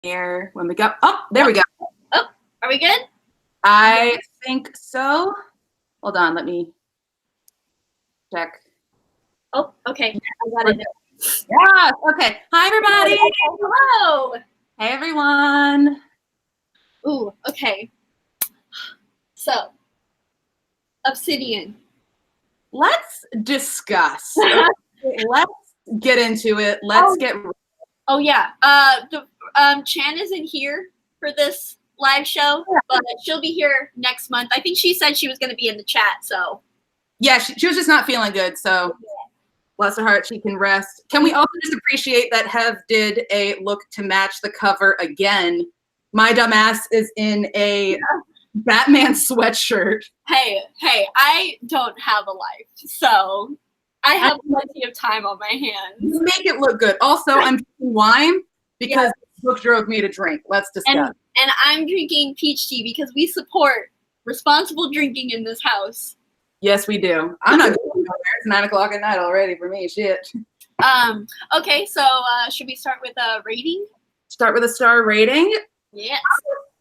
here when we go. Oh, there we go. Oh, are we good? I think so. Hold on, let me check. Oh, okay. I got it. Yeah, okay. Hi, everybody. Hello. Hey, everyone. Ooh, okay. So, Obsidian. Let's discuss. Let's get into it. Let's get. Oh yeah. Chan isn't here for this live show, but she'll be here next month. I think she said she was going to be in the chat. So. Yeah, she was just not feeling good. So, bless her heart, she can rest. Can we also just appreciate that Hev did a look to match the cover again? My dumbass is in a Batman sweatshirt. Hey, I don't have a life, so I have plenty of time on my hands. You make it look good. Also, I'm drinking wine because the book drove me to drink. Let's discuss. And I'm drinking peach tea because we support responsible drinking in this house. Yes, we do. I'm not going nowhere. It's 9 o'clock at night already for me. Shit. Okay, so should we start with a rating? Start with a star rating? Yes.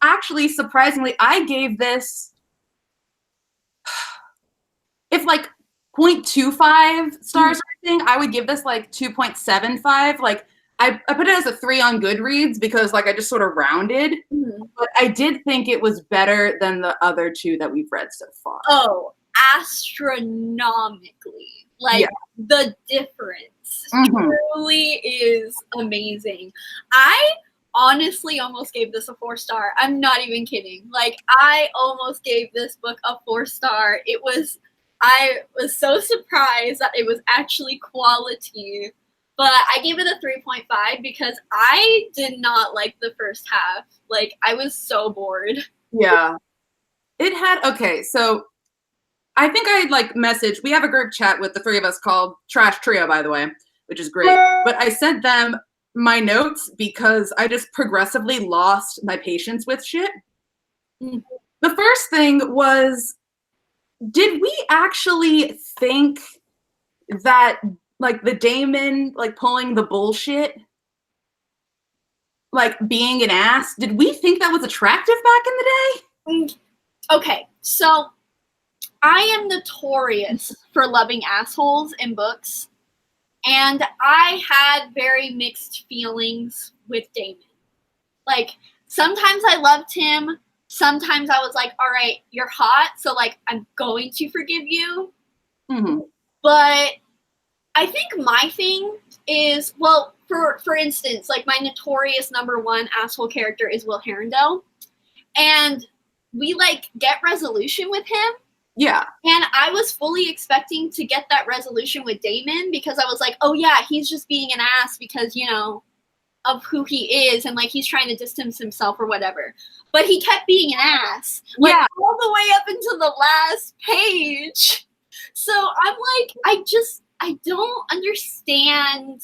Actually, surprisingly, I gave this, if like 0.25 stars or anything, I would give this like 2.75. Like, I put it as a 3 on Goodreads because like I just sort of rounded, but I did think it was better than the other two that we've read so far. Oh, astronomically. Like, the difference truly is amazing. I honestly almost gave this a 4-star. I'm not even kidding. Like, I almost gave this book a 4-star. I was so surprised that it was actually quality. But I gave it a 3.5 because I did not like the first half. Like, I was so bored. Yeah. It had, okay, so I think I like messaged, we have a group chat with the three of us called Trash Trio, by the way, which is great. But I sent them my notes because I just progressively lost my patience with shit. The first thing was, did we actually think that like the Damon like pulling the bullshit, like being an ass, did we think that was attractive back in the day? Okay, so I am notorious for loving assholes in books, and I had very mixed feelings with Damon. Like, sometimes I loved him, sometimes I was like, all right, you're hot, so like I'm going to forgive you. But I think my thing is, well, for instance, like my notorious #1 asshole character is Will Herondale, and we like get resolution with him. Yeah. And I was fully expecting to get that resolution with Damon because I was like, oh yeah, he's just being an ass because, you know, of who he is and like he's trying to distance himself or whatever. But he kept being an ass. Like all the way up until the last page. So I'm like, I don't understand.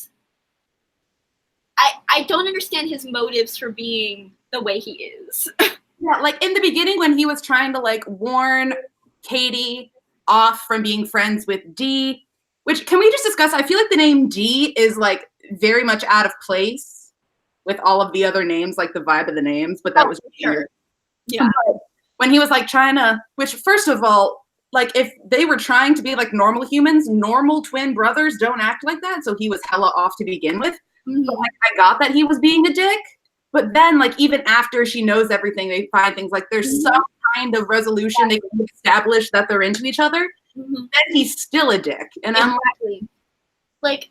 I don't understand his motives for being the way he is. Yeah, like in the beginning when he was trying to like warn Katie off from being friends with D, which can we just discuss? I feel like the name D is like very much out of place with all of the other names, like the vibe of the names, but that was weird. Yeah. But when he was like trying to, which first of all, like if they were trying to be like normal humans, normal twin brothers don't act like that. So he was hella off to begin with. But like I got that he was being a dick. But then, like, even after she knows everything, they find things like there's some kind of resolution they can establish that they're into each other. Then he's still a dick. And I'm like,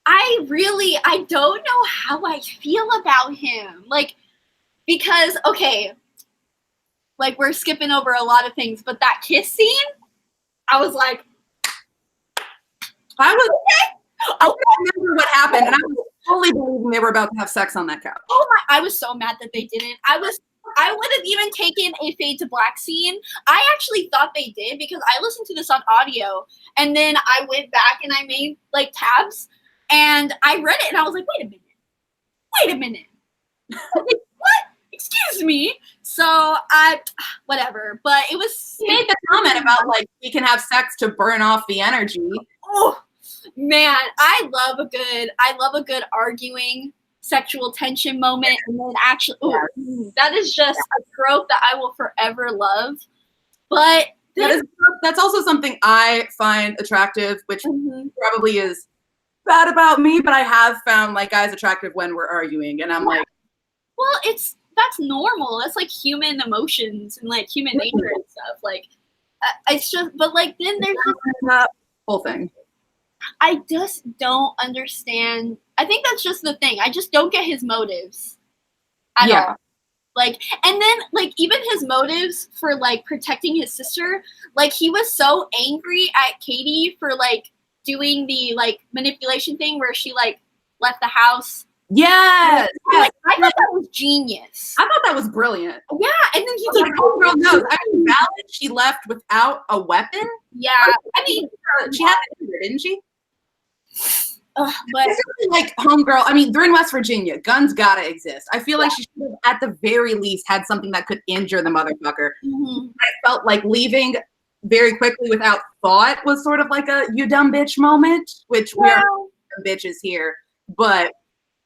I don't know how I feel about him. Like, because, okay, like, we're skipping over a lot of things, but that kiss scene, I was like, I remember what happened, and I was fully believing they were about to have sex on that couch. Oh my, I was so mad that they didn't. I would have even taken a fade to black scene. I actually thought they did because I listened to this on audio and then I went back and I made like tabs and I read it and I was like, wait a minute. Like, what? Excuse me. So whatever. But it was. He made the comment about like we can have sex to burn off the energy. Oh man, I love a good arguing sexual tension moment, and then actually, that is just a trope that I will forever love. But that's also something I find attractive, which probably is bad about me, but I have found like guys attractive when we're arguing, and I'm like, well, that's normal. That's like human emotions and like human nature and stuff. Like, it's just, but like then there's that whole thing. I just don't understand. I think that's just the thing. I just don't get his motives at all. Like, and then like even his motives for like protecting his sister, like he was so angry at Katie for like doing the like manipulation thing where she like left the house. Yes. Like, I thought that was genius. I thought that was brilliant. Yeah, and then he's like, oh girl knows. I mean, valid. She left without a weapon. Yeah, I mean, she had to do it, didn't she? But like homegirl, I mean, they're in West Virginia. Guns gotta exist. I feel like she should have, at the very least, had something that could injure the motherfucker. I felt like leaving very quickly without thought was sort of like a you dumb bitch moment, which we are dumb bitches here. But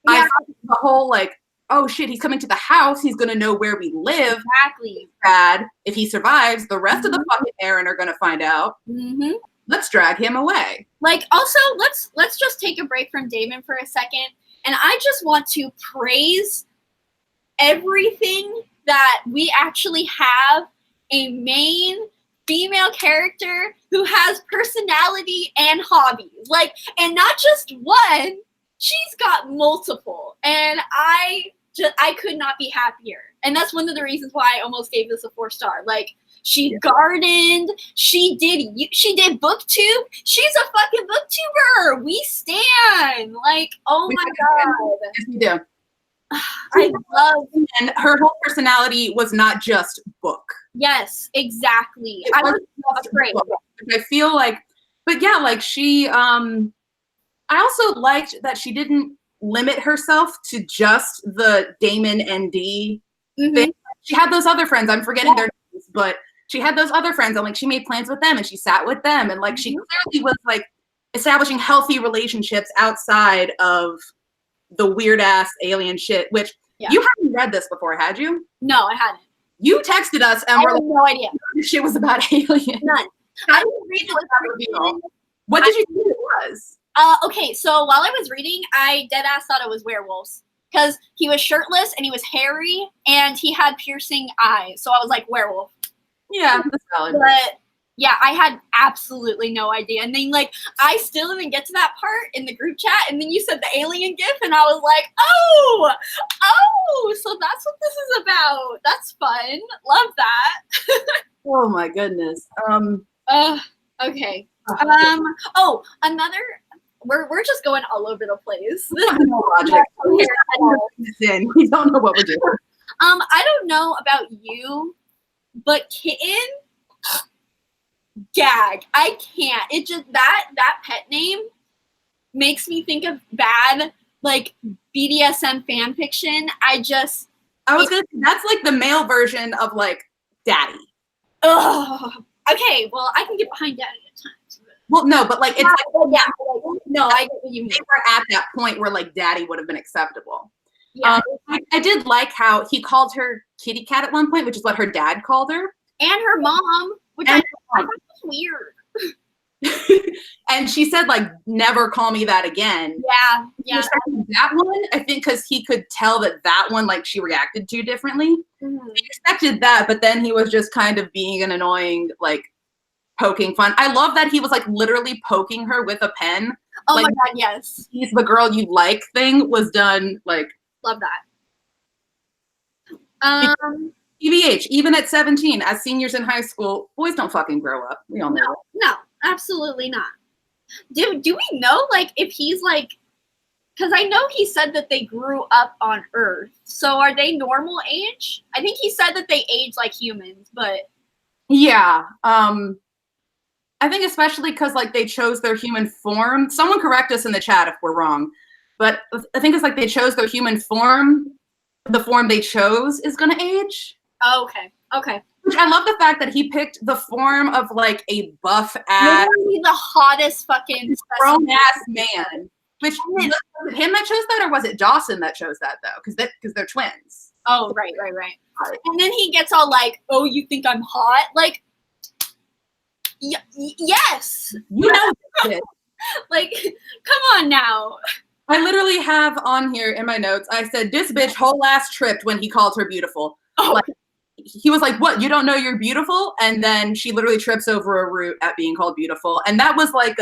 I thought the whole like, oh shit, he's coming to the house. He's gonna know where we live. Exactly. Bad. If he survives, the rest of the fucking Aaron are gonna find out. Let's drag him away. Like, also, let's just take a break from Damon for a second. And I just want to praise everything that we actually have a main female character who has personality and hobbies. Like, and not just one, she's got multiple. And I could not be happier. And that's one of the reasons why I almost gave this a 4-star. Like, she gardened. She did booktube. She's a fucking booktuber. We stan. Like, oh my god. Yes, we do. I love. And her whole personality was not just book. Yes, exactly. I was afraid. I feel like, but yeah, like she. I also liked that she didn't limit herself to just the Damon and D thing. She had those other friends. I'm forgetting their names, but she had those other friends, and like she made plans with them, and she sat with them, and like she clearly was like establishing healthy relationships outside of the weird ass alien shit. Which you haven't read this before, had you? No, I hadn't. You texted us, and we're like, no idea. This shit was about aliens. None. I didn't read it. What did you think it was? Okay, so while I was reading, I dead ass thought it was werewolves. Because he was shirtless and he was hairy and he had piercing eyes. So I was like, werewolf. Yeah, that's valid. But yeah, I had absolutely no idea. And then like I still didn't get to that part in the group chat. And then you said the alien gif and I was like, oh, so that's what this is about. That's fun. Love that. Oh my goodness. Okay. Another. We're just going all over the place. We don't know logic. We don't know what we're doing. I don't know about you, but Kitten, gag. I can't. It just that pet name makes me think of bad like BDSM fan fiction. I was gonna say that's like the male version of like daddy. Ugh. Okay, well I can get behind daddy at times. Well, no, but like it's no, I get what you mean. They were at that point where like daddy would have been acceptable. Yeah. I did like how he called her kitty cat at one point, which is what her dad called her. And her mom, which I thought was weird. And she said like, never call me that again. Yeah. That one, I think because he could tell that one like she reacted to differently. He expected that, but then he was just kind of being an annoying like poking fun. I love that he was like literally poking her with a pen. Oh like, my god, yes. He's the girl you like thing was done like. Love that. TBH, even at 17, as seniors in high school, boys don't fucking grow up. We all know. No, absolutely not. Do we know like if he's like, because I know he said that they grew up on Earth. So are they normal age? I think he said that they age like humans, but yeah. I think especially because like they chose their human form. Someone correct us in the chat if we're wrong. But I think it's like they chose their human form. The form they chose is going to age. Oh, okay. Which I love the fact that he picked the form of like a buff ass. Literally the hottest fucking grown ass man. Which was it him that chose that, or was it Dawson that chose that though? Because they're twins. Oh, right. And then he gets all like, "Oh, you think I'm hot?" Like, yes. You know this. Like, come on now. I literally have on here in my notes, I said, this bitch whole ass tripped when he called her beautiful. Oh. Like, he was like, what, you don't know you're beautiful? And then she literally trips over a root at being called beautiful. And that was like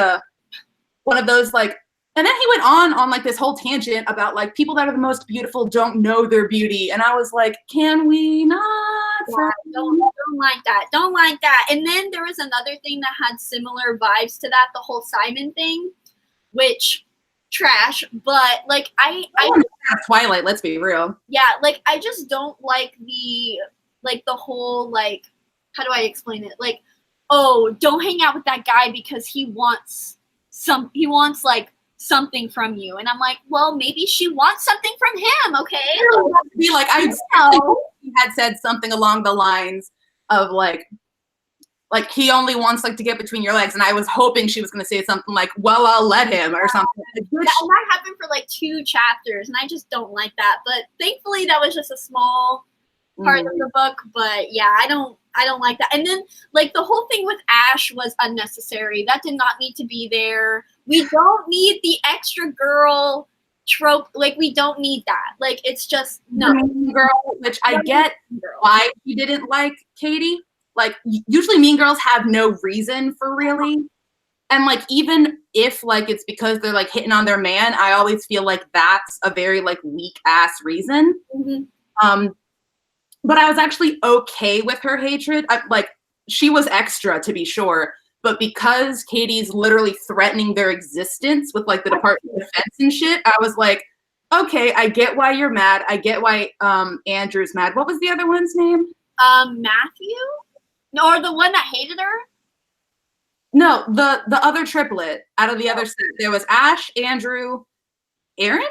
one of those like, and then he went on like this whole tangent about like people that are the most beautiful don't know their beauty. And I was like, can we not? Yeah, don't like that. Don't like that. And then there was another thing that had similar vibes to that, the whole Simon thing, which trash, but like I Twilight, let's be real. Yeah, like I just don't like the whole like, how do I explain it? Like, oh, don't hang out with that guy because he wants like something from you. And I'm like, well, maybe she wants something from him, okay? Be like, I he had said something along the lines of like he only wants like to get between your legs, and I was hoping she was going to say something like, well, I'll let him, or something. That happened for like 2 chapters, and I just don't like that. But thankfully, that was just a small part of the book. But yeah, I don't like that. And then like the whole thing with Ash was unnecessary. That did not need to be there. We don't need the extra girl trope. Like, we don't need that. Like, it's just no. Mean Girl, which I get why you didn't like Katie. Like, usually Mean Girls have no reason for really. And like, even if like it's because they're like hitting on their man, I always feel like that's a very like weak ass reason. But I was actually okay with her hatred. Like, she was extra to be sure, but because Katie's literally threatening their existence with like the Department of Defense and shit, I was like, okay, I get why you're mad. I get why Andrew's mad. What was the other one's name? Matthew? No, or the one that hated her? No, the other triplet out of the other set. There was Ash, Andrew, Aaron?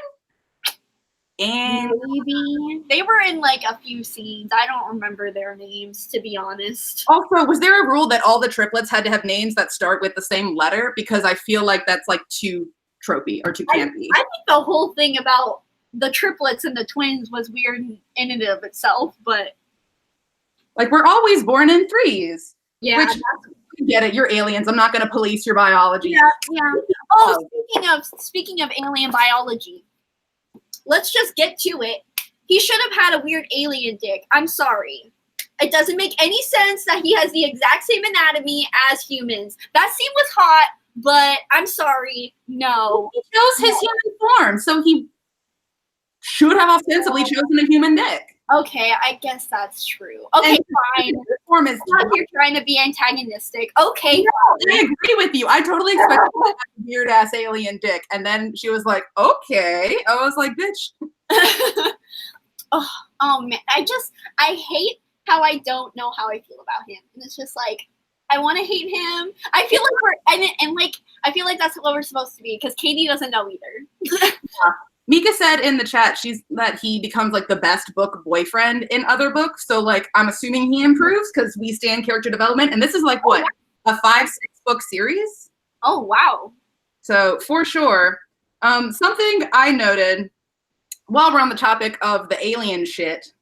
And maybe they were in like a few scenes. I don't remember their names, to be honest. Also, was there a rule that all the triplets had to have names that start with the same letter? Because I feel like that's like too tropey or too campy. I think the whole thing about the triplets and the twins was weird in and of itself, but like, we're always born in threes. Yeah, which, you get it. You're aliens. I'm not going to police your biology. Yeah. Oh, speaking of alien biology. Let's just get to it. He should have had a weird alien dick. I'm sorry. It doesn't make any sense that he has the exact same anatomy as humans. That scene was hot, but I'm sorry. No. He chose his human form, so he should have ostensibly chosen a human dick. Okay, I guess that's true. Okay, fine. Form is you're trying to be antagonistic. Okay. Yeah, I agree with you. I totally expected to have a weird ass alien dick, and then she was like, "Okay." I was like, "Bitch." oh man, I hate how I don't know how I feel about him, and it's just like I want to hate him. I feel like I feel like that's what we're supposed to be because Katie doesn't know either. Mika said in the chat that he becomes like the best book boyfriend in other books. So like, I'm assuming he improves because we stand character development, and this is like what, a 5-6 book series? Oh wow! So for sure, something I noted while we're on the topic of the alien shit.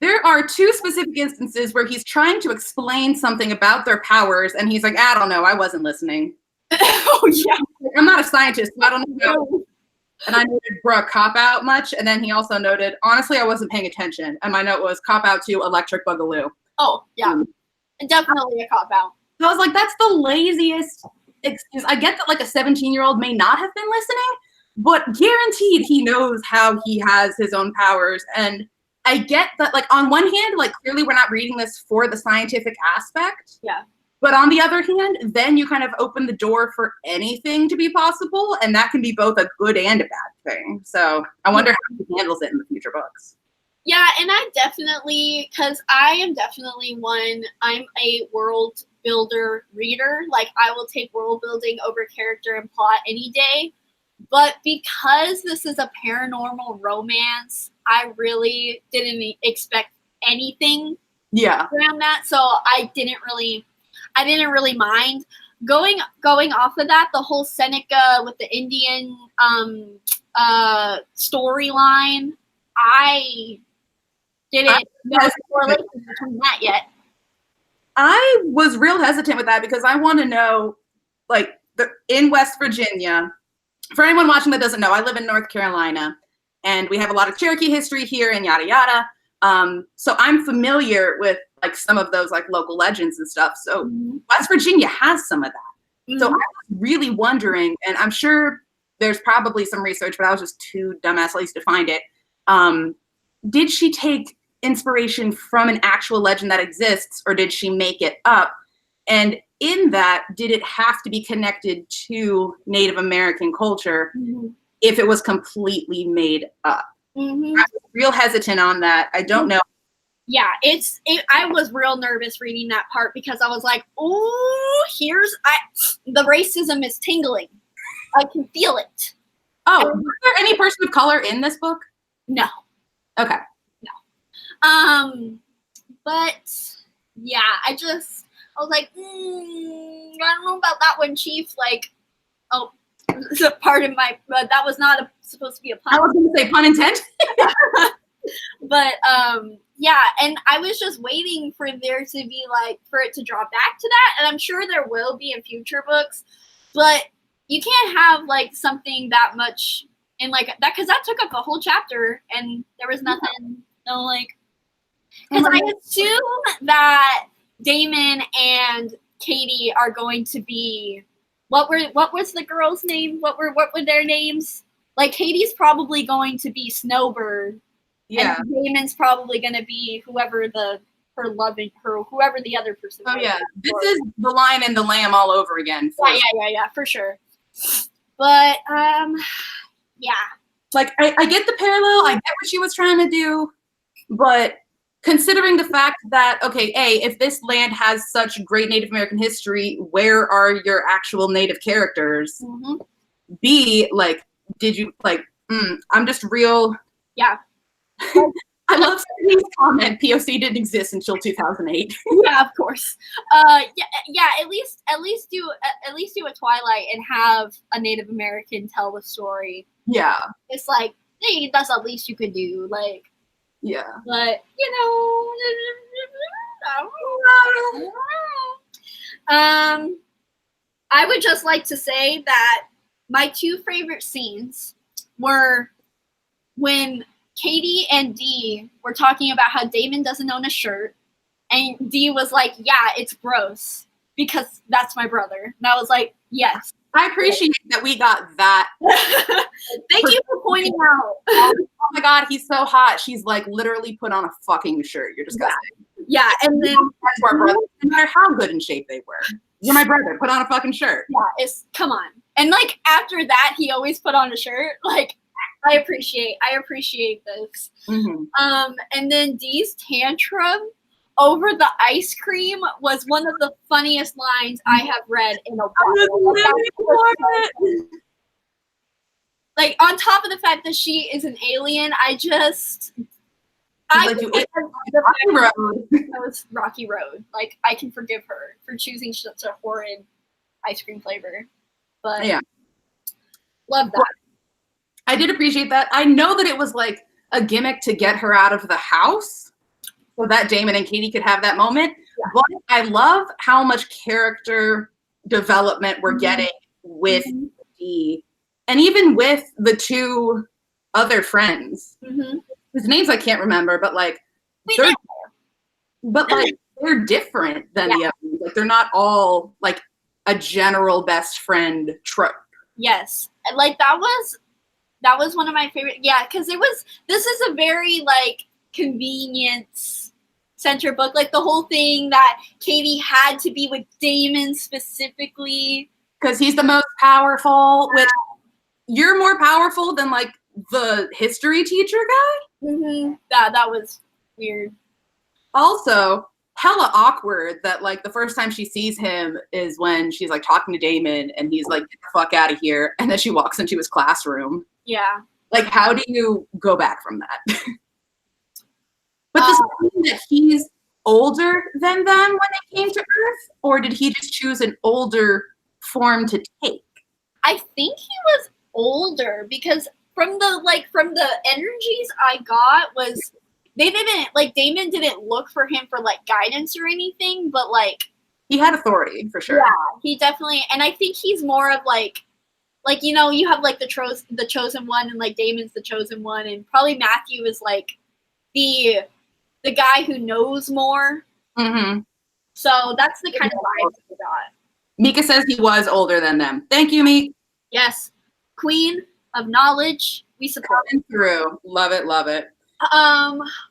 There are 2 specific instances where he's trying to explain something about their powers, and he's like, I don't know, I wasn't listening. Oh yeah, I'm not a scientist, so I don't know. And I noted, bruh, cop out much. And then he also noted, honestly, I wasn't paying attention. And my note was cop out to electric boogaloo. Oh, yeah. Definitely a cop out. So I was like, that's the laziest excuse. I get that like a 17-year-old may not have been listening, but guaranteed he knows how he has his own powers. And I get that, like, on one hand, like, clearly we're not reading this for the scientific aspect. Yeah. But on the other hand, then you kind of open the door for anything to be possible, and that can be both a good and a bad thing. So I wonder how he handles it in the future books. Yeah, and I definitely, because I am definitely I'm a world builder reader. Like, I will take world building over character and plot any day. But because this is a paranormal romance, I really didn't expect anything around that. So I didn't really mind. going off of that, the whole Seneca with the Indian storyline, I didn't know the correlation between that yet. I was real hesitant with that because I want to know, like, in West Virginia, for anyone watching that doesn't know, I live in North Carolina, and we have a lot of Cherokee history here and yada yada. So I'm familiar with like some of those like local legends and stuff. So West Virginia has some of that. So I was really wondering, and I'm sure there's probably some research, but I was just too dumbass at least to find it. Did she take inspiration from an actual legend that exists, or did she make it up? And in that, did it have to be connected to Native American culture if it was completely made up? I was real hesitant on that. I don't know. Yeah, I was real nervous reading that part because I was like, oh, the racism is tingling. I can feel it. Oh, was there any person of color in this book? No. Okay. No. But yeah, I was like, I don't know about that one, Chief. Like, oh, part of my, but that was not supposed to be a pun. I was going to say pun intended. But yeah, and I was just waiting for there to be like, for it to draw back to that, and I'm sure there will be in future books, but you can't have like something that much in like that, because that took up a whole chapter and there was nothing, no, like, because I assume that Damon and Katie are going to be, what was the girl's name? What were their names? Like, Katie's probably going to be Snowbird. Yeah. And Damon's probably going to be whoever the other person. Oh yeah, this is the Lion and the Lamb all over again. Yeah, for sure. But yeah. Like I get the parallel. I get what she was trying to do, but considering the fact that, okay, A, if this land has such great Native American history, where are your actual Native characters? B, like, did you like? I'm just real. Yeah. I love Sydney's comment. POC didn't exist until 2008. Yeah, of course. Yeah. At least do a Twilight and have a Native American tell the story. Yeah. It's like, hey, that's the least you could do. Like. Yeah. But you know, I would just like to say that my two favorite scenes were when Katie and Dee were talking about how Damon doesn't own a shirt, and Dee was like, yeah, it's gross because that's my brother. And I was like, yes. I appreciate that we got that. Thank you for pointing out. Oh my God, he's so hot. She's like literally put on a fucking shirt. You're disgusting. Yeah, and then that's our brother. No matter how good in shape they were, you're my brother. Put on a fucking shirt. Yeah, come on. And like after that, he always put on a shirt. Like, I appreciate this. And then Dee's tantrum over the ice cream was one of the funniest lines I have read in a while. Like, on top of the fact that she is an alien, that was Rocky Road. Like, I can forgive her for choosing such a horrid ice cream flavor. But yeah, love that. I did appreciate that. I know that it was like a gimmick to get her out of the house so that Damon and Katie could have that moment. Yeah. But I love how much character development we're getting with Dee, and even with the two other friends whose names I can't remember, but like they're different than the others. Like, they're not all like a general best friend trope. Yes, like that was one of my favorite. Yeah, because this is a very like convenience center book. Like the whole thing that Katie had to be with Damon specifically because he's the most powerful. Which you're more powerful than like the history teacher guy. That was weird. Also, hella awkward that like the first time she sees him is when she's like talking to Damon and he's like, get the fuck out of here, and then she walks into his classroom. Yeah. Like, how do you go back from that? But does it mean that he's older than them when they came to Earth? Or did he just choose an older form to take? I think he was older because from the energies I got was they didn't like Damon didn't look for him for like guidance or anything, but like He had authority for sure. Yeah, he definitely, and I think he's more of like you know, you have like the chosen one, and like Damon's the chosen one, and probably Matthew is like the guy who knows more. Mm-hmm. So that's the kind of vibe we got. Mika says he was older than them. Thank you, Meek. Yes, queen of knowledge. We support Coming through. Love it, love it.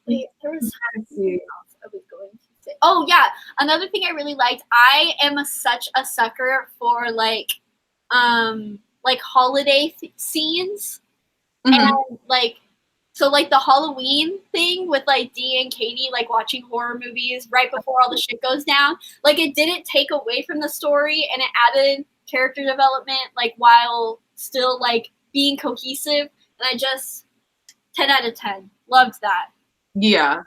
Wait, there was something else I was going to say. Oh yeah, another thing I really liked. I am such a sucker for like holiday scenes, and like so like the Halloween thing with like Dee and Katie like watching horror movies right before all the shit goes down. Like it didn't take away from the story, and it added character development like while still like being cohesive. And I just 10 out of 10 loved that. Yeah.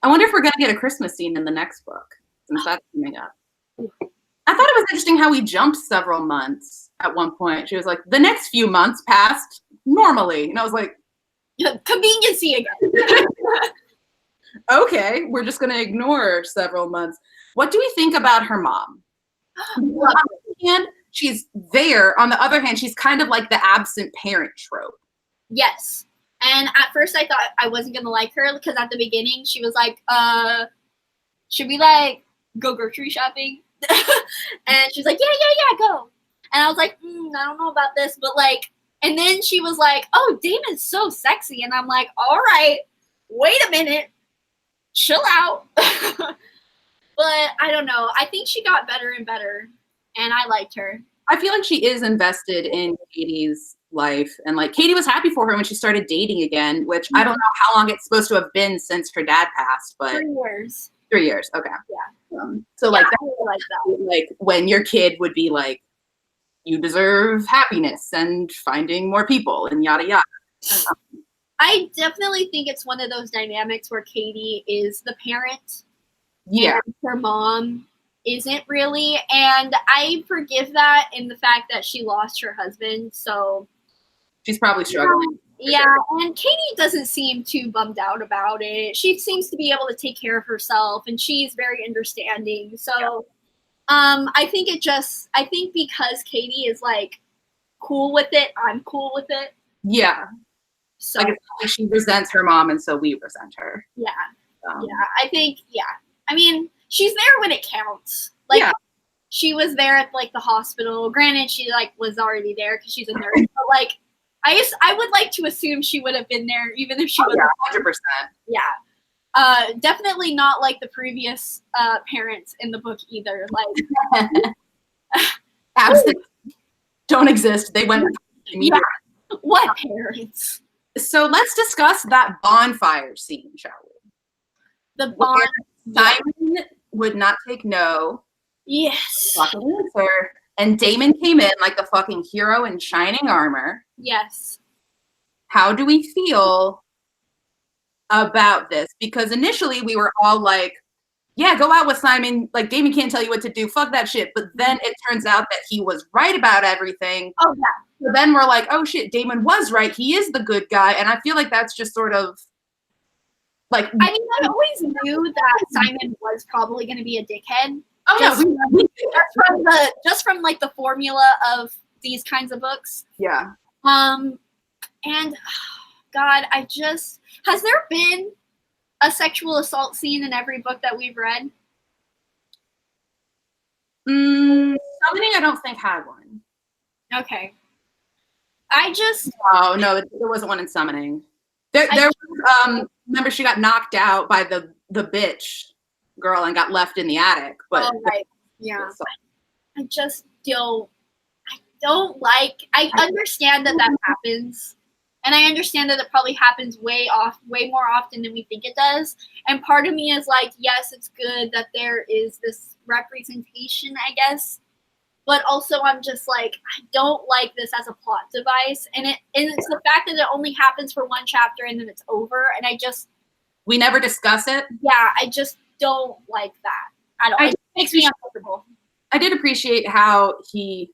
I wonder if we're gonna get a Christmas scene in the next book, since that's coming up. I thought it was interesting how we jumped several months at one point. She was like, the next few months passed normally. And I was like, conveniency again. okay, we're just going to ignore several months. What do we think about her mom? On the one hand, she's there. On the other hand, she's kind of like the absent parent trope. Yes. And at first I thought I wasn't going to like her because at the beginning she was like, should we like go grocery shopping? And she's like, yeah, go. And I was like, I don't know about this, but like, and then she was like, oh, Damon's so sexy. And I'm like, all right, wait a minute, chill out. But I don't know. I think she got better and better, and I liked her. I feel like she is invested in Katie's life, and like Katie was happy for her when she started dating again, which I don't know how long it's supposed to have been since her dad passed, but 3 years. 3 years, okay. Yeah. So like, I really like that. Like when your kid would be like, you deserve happiness and finding more people and yada yada. I definitely think it's one of those dynamics where Katie is the parent. Yeah. And her mom isn't really. And I forgive that in the fact that she lost her husband. So she's probably struggling. Yeah, and Katie doesn't seem too bummed out about it. She seems to be able to take care of herself, and she's very understanding. So I think because Katie is like cool with it, I'm cool with it. Yeah. So like she resents her mom, and so we resent her. Yeah. I think, I mean, she's there when it counts. Like, she was there at like the hospital. Granted, she like was already there because she's a nurse. But like, I would like to assume she would have been there even if she was 100%. Yeah. Definitely not like the previous parents in the book either. Like, absent don't exist. They went immediately. Yeah. What parents? So let's discuss that bonfire scene, shall we? The bonfire. Simon would not take no. Yes. Fucking answer. And Damon came in like the fucking hero in shining armor. Yes. How do we feel about this? Because initially we were all like, yeah, go out with Simon. Like, Damon can't tell you what to do. Fuck that shit. But then it turns out that he was right about everything. Oh, yeah. So then we're like, oh shit, Damon was right. He is the good guy. And I feel like that's just sort of like, I mean, I always knew that Simon was probably going to be a dickhead. Oh no, just from like the formula of these kinds of books. Yeah. And God, has there been a sexual assault scene in every book that we've read? Summoning, I don't think had one. Okay. Oh no, there wasn't one in Summoning. There was remember she got knocked out by the bitch girl and got left in the attic. But right. Yeah. I just don't I understand that happens. And I understand that it probably happens way more often than we think it does. And part of me is like, yes, it's good that there is this representation, I guess. But also I'm just like, I don't like this as a plot device. And it's the fact that it only happens for one chapter and then it's over. And we never discuss it. Yeah, I just don't like that at all. It makes me uncomfortable. I did appreciate how he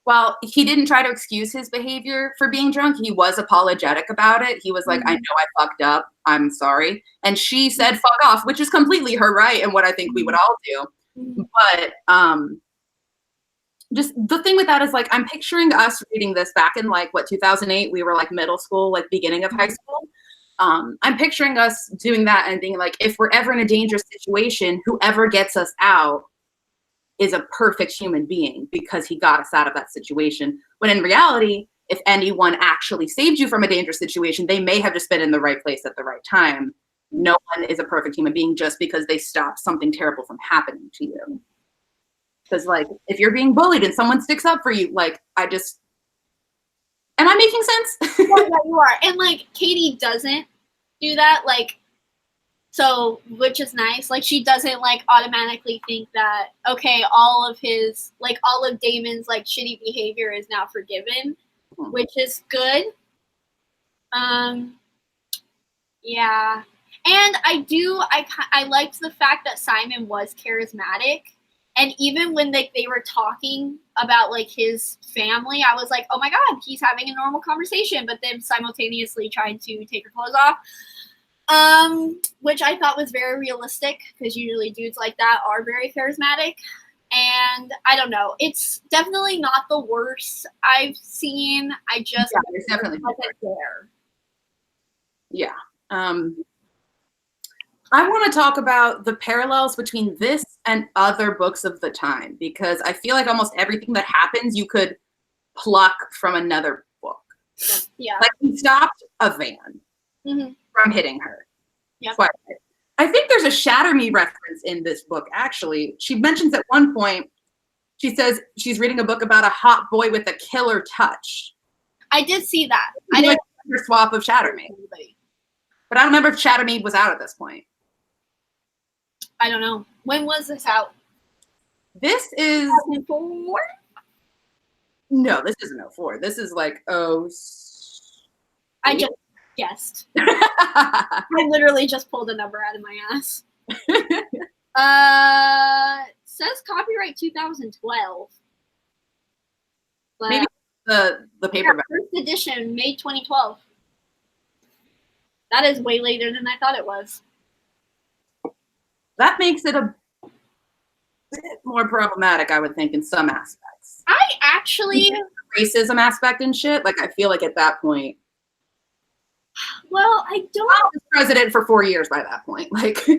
While he didn't try to excuse his behavior for being drunk, he was apologetic about it. He was like, I know I fucked up. I'm sorry. And she said, fuck off, which is completely her right and what I think we would all do. But just the thing with that is, like, I'm picturing us reading this back in, like, 2008? We were, like, middle school, like, beginning of high school. I'm picturing us doing that and being like, if we're ever in a dangerous situation, whoever gets us out is a perfect human being because he got us out of that situation. When in reality, if anyone actually saved you from a dangerous situation, they may have just been in the right place at the right time. No one is a perfect human being just because they stopped something terrible from happening to you. Because, like, if you're being bullied and someone sticks up for you, like, am I making sense? Yeah, you are. And, like, Katie doesn't do that. Like, so, which is nice. Like, she doesn't, like, automatically think that, okay, all of Damon's, like, shitty behavior is now forgiven, which is good. Yeah. And I liked the fact that Simon was charismatic. And even when they were talking about, like, his family, I was like, oh my God, he's having a normal conversation, but then simultaneously trying to take her clothes off. Which I thought was very realistic because usually dudes like that are very charismatic. And I don't know, it's definitely not the worst I've seen. I just it's definitely wasn't there. Yeah. I want to talk about the parallels between this and other books of the time, because I feel like almost everything that happens you could pluck from another book. Yeah. Like, he stopped a van from hitting her. Yep. I think there's a Shatter Me reference in this book, actually. She mentions at one point, she says she's reading a book about a hot boy with a killer touch. I did see that. I didn't her swap of Shatter Me. But I don't remember if Shatter Me was out at this point. I don't know. When was this out? This is 2004? No, this isn't 04. This is like I just guessed. I literally just pulled a number out of my ass. Says copyright 2012. But maybe the paperback. First edition, May 2012. That is way later than I thought it was. That makes it a bit more problematic, I would think, in some aspects. I actually racism aspect and shit. Like, I feel like at that point. Well, I don't. I was president for 4 years by that point. Like, but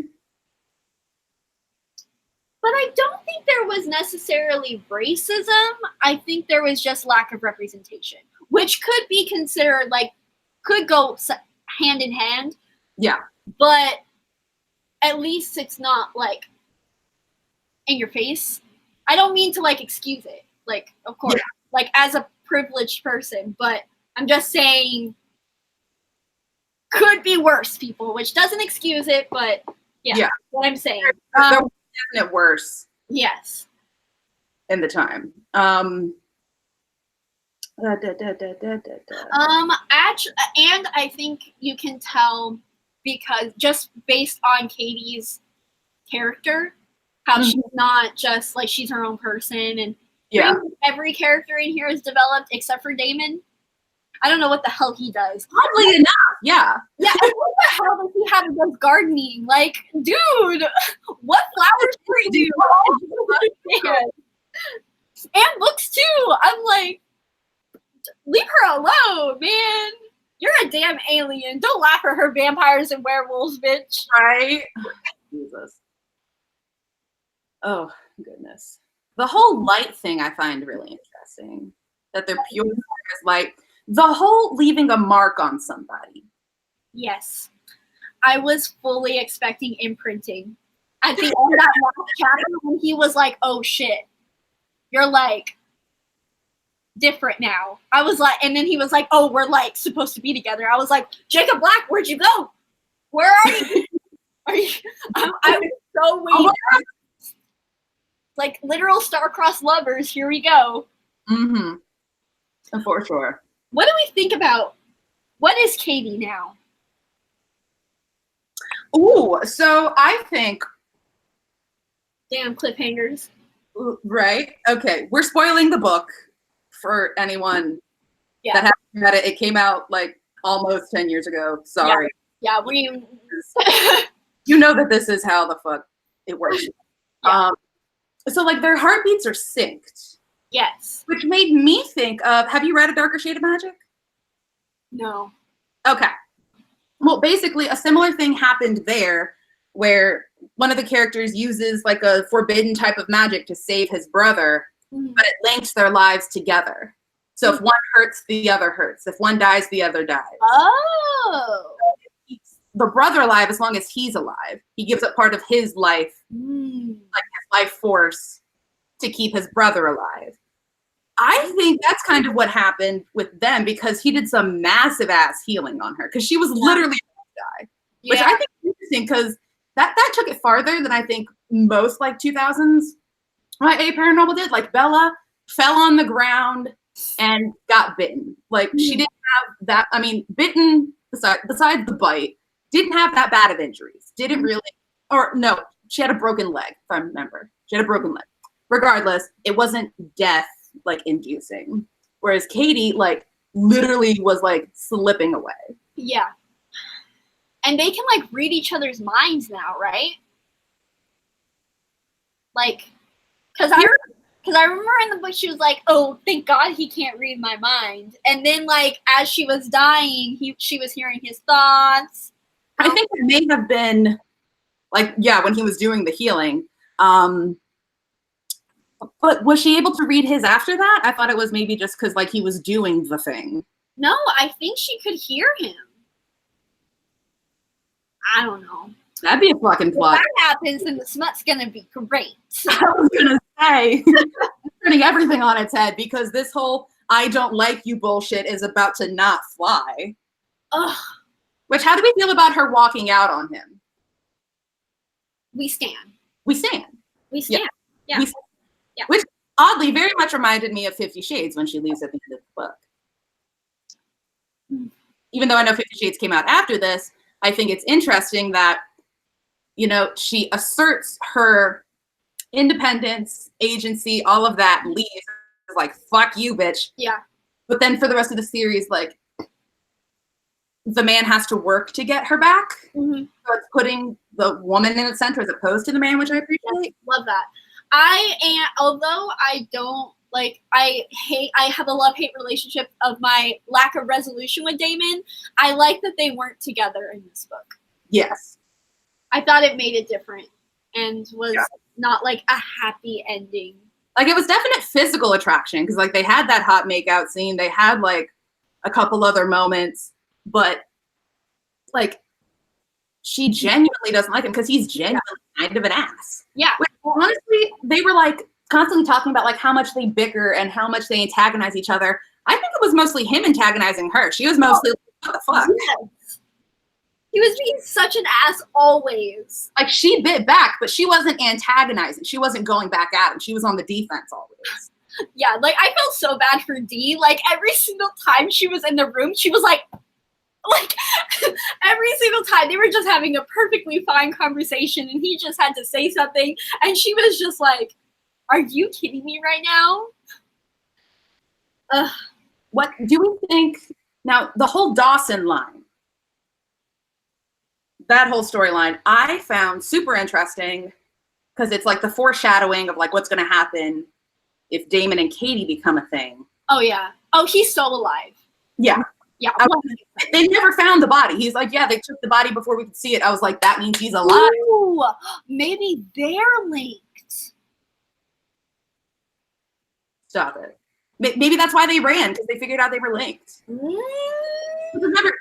I don't think there was necessarily racism. I think there was just lack of representation, which could be considered, like, could go hand in hand. Yeah. But at least it's not, like, in your face. I don't mean to, like, excuse it. Like, of course, like, as a privileged person, but I'm just saying could be worse, people, which doesn't excuse it, but yeah. What I'm saying. There was definitely worse. Yes. In the time. Actually, and I think you can tell because just based on Katie's character, how she's not just like she's her own person, and every character in here is developed except for Damon. I don't know what the hell he does. Oddly enough, yeah. Yeah, and what the hell does he have against gardening? Like, dude, what flowers do you do? And books too. I'm like, leave her alone, man. You're a damn alien. Don't laugh at her vampires and werewolves, bitch. Right? Jesus. Oh, goodness. The whole light thing I find really interesting. That they're pure as light. The whole leaving a mark on somebody. Yes. I was fully expecting imprinting. At the end of that last chapter when he was like, oh shit. You're like different now. I was like, and then he was like, oh, we're like supposed to be together. I was like, Jacob Black, where'd you go? Where are you? I was so waiting. Like literal star-crossed lovers. Here we go. For sure. What do we think about what is Katie now? Ooh, so I think. Damn cliffhangers. Right? Okay, we're spoiling the book for anyone Yeah. that hasn't read it. It came out like almost 10 years ago. Sorry. Yeah, you know that this is how the fuck it works. Yeah. So like their heartbeats are synced. Yes. Which made me think of, have you read A Darker Shade of Magic? No. Okay. Well, basically a similar thing happened there where one of the characters uses like a forbidden type of magic to save his brother, but it links their lives together. So if one hurts, the other hurts. If one dies, the other dies. Oh. It keeps the brother alive as long as he's alive. He gives up part of his life, like his life force, to keep his brother alive. I think that's kind of what happened with them because he did some massive ass healing on her because she was literally about to die, which I think is interesting because that took it farther than I think most like 2000s YA paranormal did. Like Bella fell on the ground and got bitten. Like she didn't have that. I mean, bitten besides the bite, didn't have that bad of injuries. Didn't really, or no, she had a broken leg. If I remember, she had a broken leg. Regardless, it wasn't death like inducing. Whereas Katie like literally was like slipping away. Yeah. And they can like read each other's minds now, right? Like, because I remember in the book she was like, "Oh, thank God he can't read my mind." And then like as she was dying, she was hearing his thoughts. I think it may have been like when he was doing the healing. But was she able to read his after that? I thought it was maybe just because like he was doing the thing. No, I think she could hear him. I don't know. That'd be a fucking plot. If that happens, then the smut's gonna be great. I was gonna say, turning everything on its head because this whole "I don't like you" bullshit is about to not fly. Ugh. Which, how do we feel about her walking out on him? We stand. We stand. We stand. Yeah. We stand. Yeah. Which oddly very much reminded me of 50 Shades when she leaves at the end of the book. Even though I know 50 Shades came out after this, I think it's interesting that, you know, she asserts her independence, agency, all of that, leaves like, fuck you, bitch. Yeah. But then for the rest of the series, like, the man has to work to get her back. So it's putting the woman in the center as opposed to the man, which I appreciate. Love that. Although I don't like, I have a love-hate relationship of my lack of resolution with Damon. I like that they weren't together in this book. Yes. I thought it made it different and was not like a happy ending. Like it was definite physical attraction because like they had that hot makeout scene. They had like a couple other moments, but like she genuinely doesn't like him because he's genuinely kind of an ass. Yeah. Which, honestly, they were like constantly talking about like how much they bicker and how much they antagonize each other. I think it was mostly him antagonizing her. She was mostly like, what the fuck? Yes. He was being such an ass always. Like she bit back, but she wasn't antagonizing. She wasn't going back at him. She was on the defense always. Yeah, like I felt so bad for Dee. Like every single time she was in the room, she was like every single time they were just having a perfectly fine conversation and he just had to say something and she was just like, are you kidding me right now? Ugh. What do we think now, the whole Dawson line, that whole storyline I found super interesting because it's like the foreshadowing of like what's going to happen if Damon and Katie become a thing. Oh yeah. Oh, he's still alive. Yeah. Yeah. They never found the body. He's like, yeah, they took the body before we could see it. I was like, that means he's alive. Ooh, maybe they're linked. Stop it. Maybe that's why they ran, because they figured out they were linked. Remember,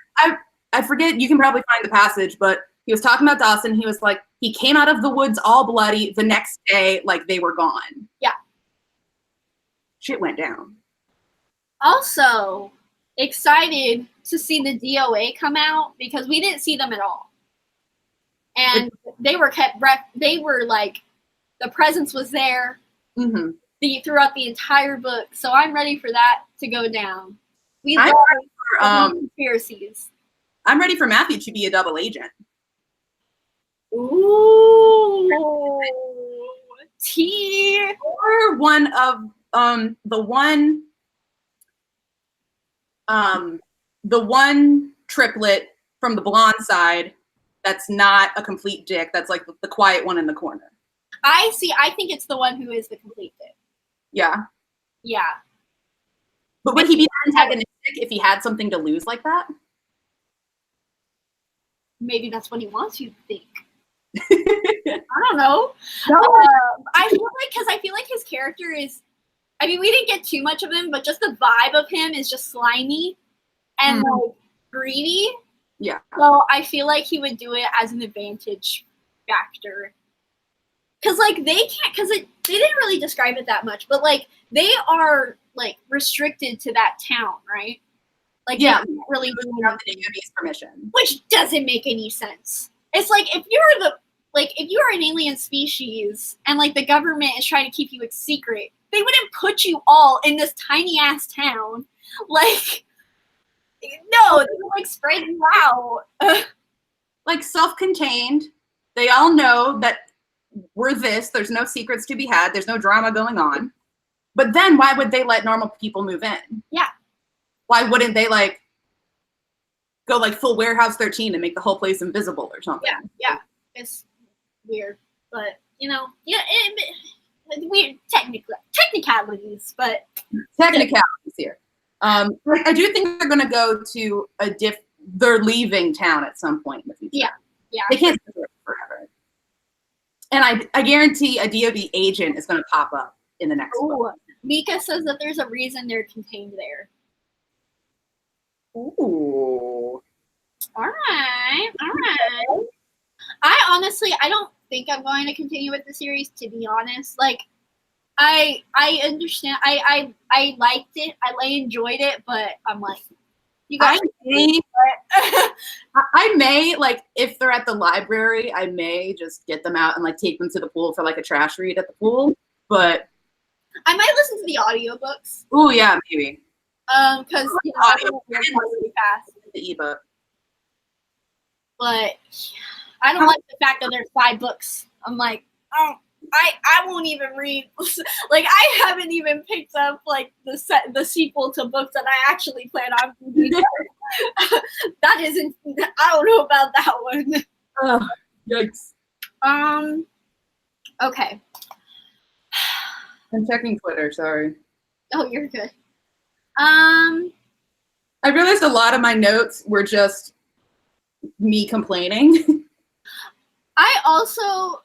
I forget, you can probably find the passage, but he was talking about Dawson. He was like, he came out of the woods all bloody. The next day, like, they were gone. Yeah. Shit went down. Also, excited to see the DOA come out because we didn't see them at all. And they were like, the presence was there throughout the entire book. So I'm ready for that to go down. We love conspiracies. I'm ready for Matthew to be a double agent. Ooh. Tea. Or one of the one the one triplet from the blonde side that's not a complete dick, that's like the quiet one in the corner. I think it's the one who is the complete dick. Yeah. Yeah. But would he be antagonistic if he had something to lose like that? Maybe that's what he wants you to think. I don't know. No. I feel like his character is, I mean, we didn't get too much of him, but just the vibe of him is just slimy and like greedy. Yeah. So I feel like he would do it as an advantage factor. Because like they can't, because they didn't really describe it that much, but like they are like restricted to that town, right? Like they can't really do anything. Permission, which doesn't make any sense. It's like if you are an alien species and like the government is trying to keep you a secret, they wouldn't put you all in this tiny ass town. Like, no, they would like spread you out. Like self-contained. They all know that we're this. There's no secrets to be had. There's no drama going on. But then why would they let normal people move in? Yeah. Why wouldn't they like go like full Warehouse 13 and make the whole place invisible or something? Yeah. It's weird, but you know, weird technicalities, but technicalities here. I do think they're going to go to they're leaving town at some point in the future. Yeah. They can't stay there forever. And I guarantee a DoD agent is going to pop up in the next book. Mika says that there's a reason they're contained there. Ooh. All right. I don't think I'm going to continue with the series, to be honest. Like, I understand. I liked it. I enjoyed it, but I'm like, you guys. I may, like, if they're at the library, I may just get them out and like take them to the pool for like a trash read at the pool. But I might listen to the audiobooks. Oh yeah, maybe. Because I don't really fast. The ebook. But I don't like the fact that there's 5 books. I'm like, oh, I won't even read. Like, I haven't even picked up like the sequel to books that I actually plan on reading. That isn't. I don't know about that one. Oh, yikes. Okay. I'm checking Twitter. Sorry. Oh, you're good. I realized a lot of my notes were just me complaining. I also,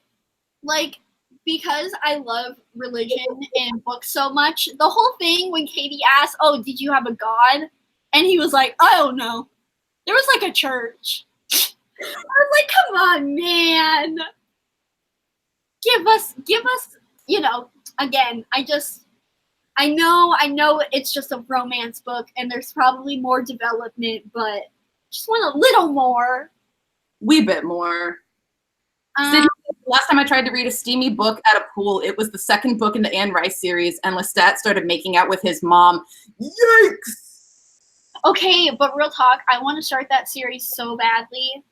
like, because I love religion and books so much, the whole thing when Katie asked, oh, did you have a God? And he was like, I don't know. There was like a church. I was like, come on, man. Give us, you know, again, I know it's just a romance book and there's probably more development, but just want a little more. Wee bit more. Last time I tried to read a steamy book at a pool, it was the second book in the Anne Rice series, and Lestat started making out with his mom. Yikes! Okay, but real talk, I want to start that series so badly.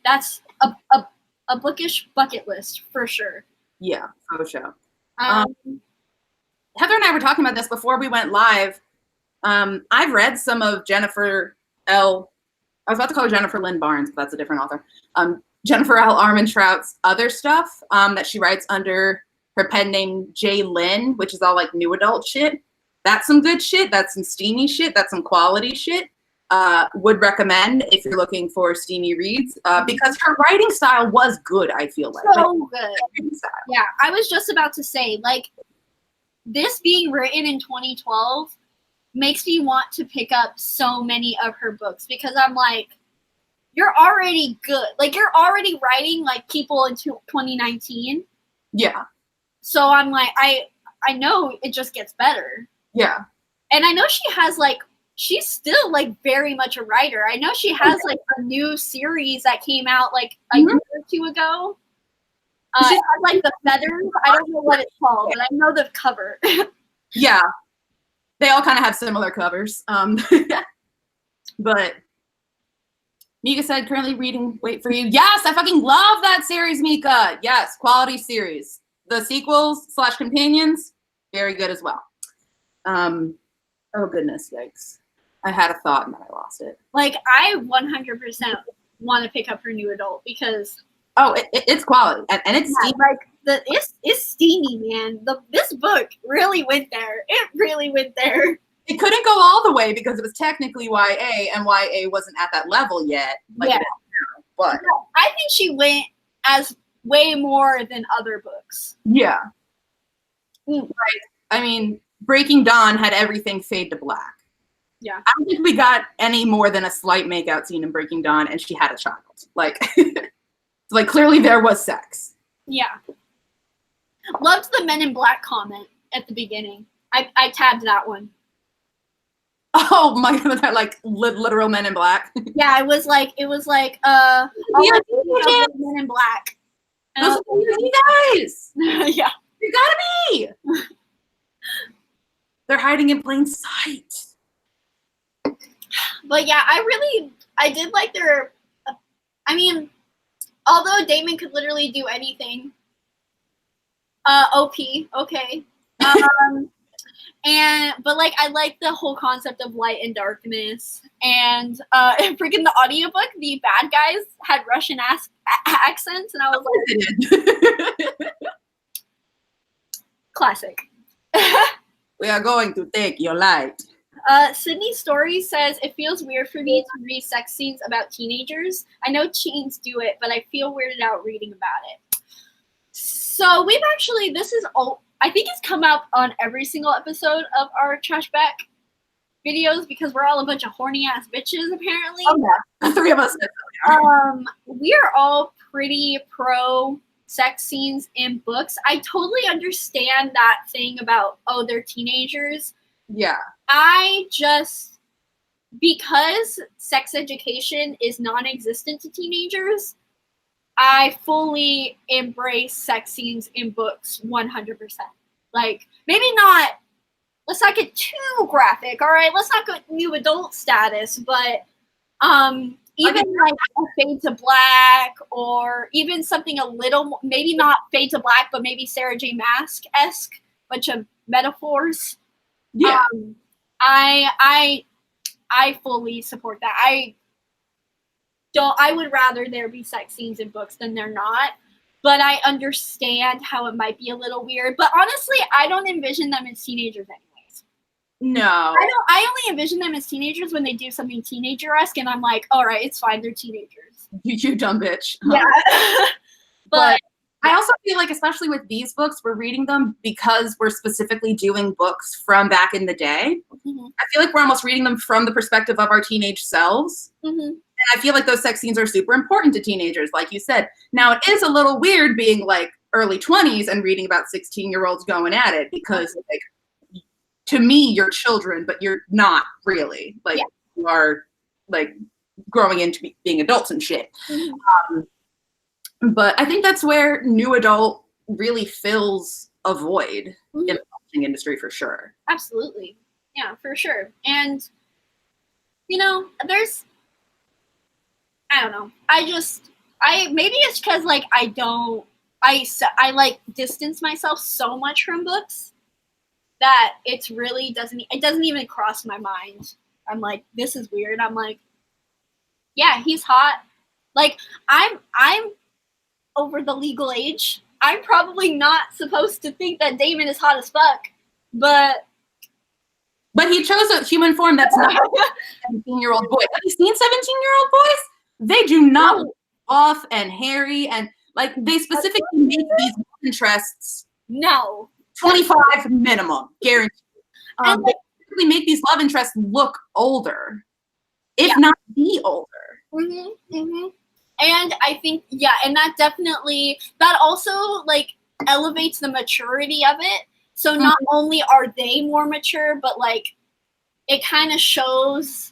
That's a bookish bucket list for sure. Yeah, for sure. Heather and I were talking about this before we went live. I've read some of Jennifer L. I was about to call her Jennifer Lynn Barnes, but that's a different author. Jennifer L. Armentrout's other stuff that she writes under her pen name J. Lynn, which is all like new adult shit. That's some good shit. That's some steamy shit. That's some quality shit. Would recommend if you're looking for steamy reads because her writing style was good, I feel like. So good. Yeah, I was just about to say, like, this being written in 2012 makes me want to pick up so many of her books because I'm like, you're already good. Like, you're already writing like people into 2019. Yeah. So I'm like, I know it just gets better. Yeah. And I know she has like, she's still like very much a writer. I know she has like a new series that came out like a year or 2 ago. It has like the feathers. I don't know what it's called, but I know the cover. Yeah. They all kind of have similar covers. But Mika said, currently reading Wait For You. Yes, I fucking love that series, Mika. Yes, quality series. The sequels / companions, very good as well. Oh goodness, yikes! I had a thought and then I lost it. Like, I 100% want to pick up her new adult because it's quality and it's steamy. like it's steamy, man. This book really went there. It really went there. It couldn't go all the way because it was technically YA, and YA wasn't at that level yet. Like, yeah, but I think she went as way more than other books. Yeah. Like, I mean, Breaking Dawn had everything fade to black. Yeah. I don't think we got any more than a slight makeout scene in Breaking Dawn, and she had a child. Like, like clearly there was sex. Yeah. Loved the Men in Black comment at the beginning. I tabbed that one. Oh my god, like literal Men in Black. Yeah, it was like Men in Black. Those are you guys. Yeah. You gotta be. They're hiding in plain sight. But yeah, I did like their. I mean, although Damon could literally do anything. OP, okay. But like I like the whole concept of light and darkness, and freaking the audiobook, the bad guys had Russian accents, and I was like, classic. We are going to take your light. Sydney Story says, it feels weird for me to read sex scenes about teenagers. I know teens do it, but I feel weirded out reading about it. So we've actually, I think it's come out on every single episode of our trashback videos because we're all a bunch of horny ass bitches apparently. Oh yeah, the three of us. We are all pretty pro sex scenes in books. I totally understand that thing about, they're teenagers. Yeah. Because sex education is non-existent to teenagers, I fully embrace sex scenes in books 100%. Like, maybe not, let's not get too graphic, all right? Let's not go new adult status, but even like a Fade to Black, or even something a little, maybe not Fade to Black, but maybe Sarah J. Maas-esque, bunch of metaphors. Yeah. I fully support that. I would rather there be sex scenes in books than there not, but I understand how it might be a little weird. But honestly, I don't envision them as teenagers anyways. No. I only envision them as teenagers when they do something teenager-esque, and I'm like, all right, it's fine, they're teenagers. You dumb bitch. Yeah. But I also feel like, especially with these books, we're reading them because we're specifically doing books from back in the day. Mm-hmm. I feel like we're almost reading them from the perspective of our teenage selves. Mm-hmm. And I feel like those sex scenes are super important to teenagers, like you said. Now, it is a little weird being like early 20s and reading about 16-year-olds going at it because, like, to me, you're children, but you're not really. Like, you are, like, growing into being adults and shit. Mm-hmm. But I think that's where new adult really fills a void in the publishing industry for sure. Absolutely. Yeah, for sure. And, I don't know. Maybe it's because, like, I like distance myself so much from books that it doesn't even cross my mind. I'm like, this is weird. I'm like, yeah, he's hot. Like, I'm over the legal age. I'm probably not supposed to think that Damon is hot as fuck, but he chose a human form that's not a 17-year-old boy. Have you seen 17-year-old boys? They do not look off and hairy, and like they specifically make these love interests 25 minimum, guaranteed. And they specifically make these love interests look older, if not be older. Mm-hmm, mm-hmm. And I think, and that also, like, elevates the maturity of it. So not only are they more mature, but, like, it kind of shows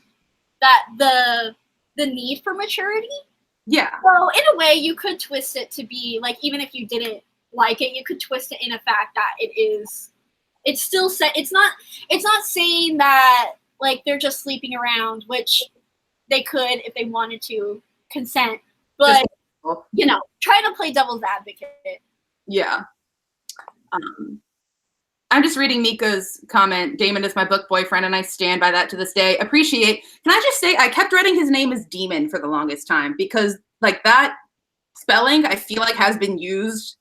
that the need for maturity. Yeah. So in a way, you could twist it to be, like, even if you didn't like it, you could twist it in a fact that it's still set. It's not saying that, like, they're just sleeping around, which they could if they wanted to consent. But, trying to play devil's advocate. Yeah. I'm just reading Mika's comment. Damon is my book boyfriend, and I stand by that to this day. Appreciate. Can I just say, I kept writing his name as Demon for the longest time because, like, that spelling, I feel like has been used,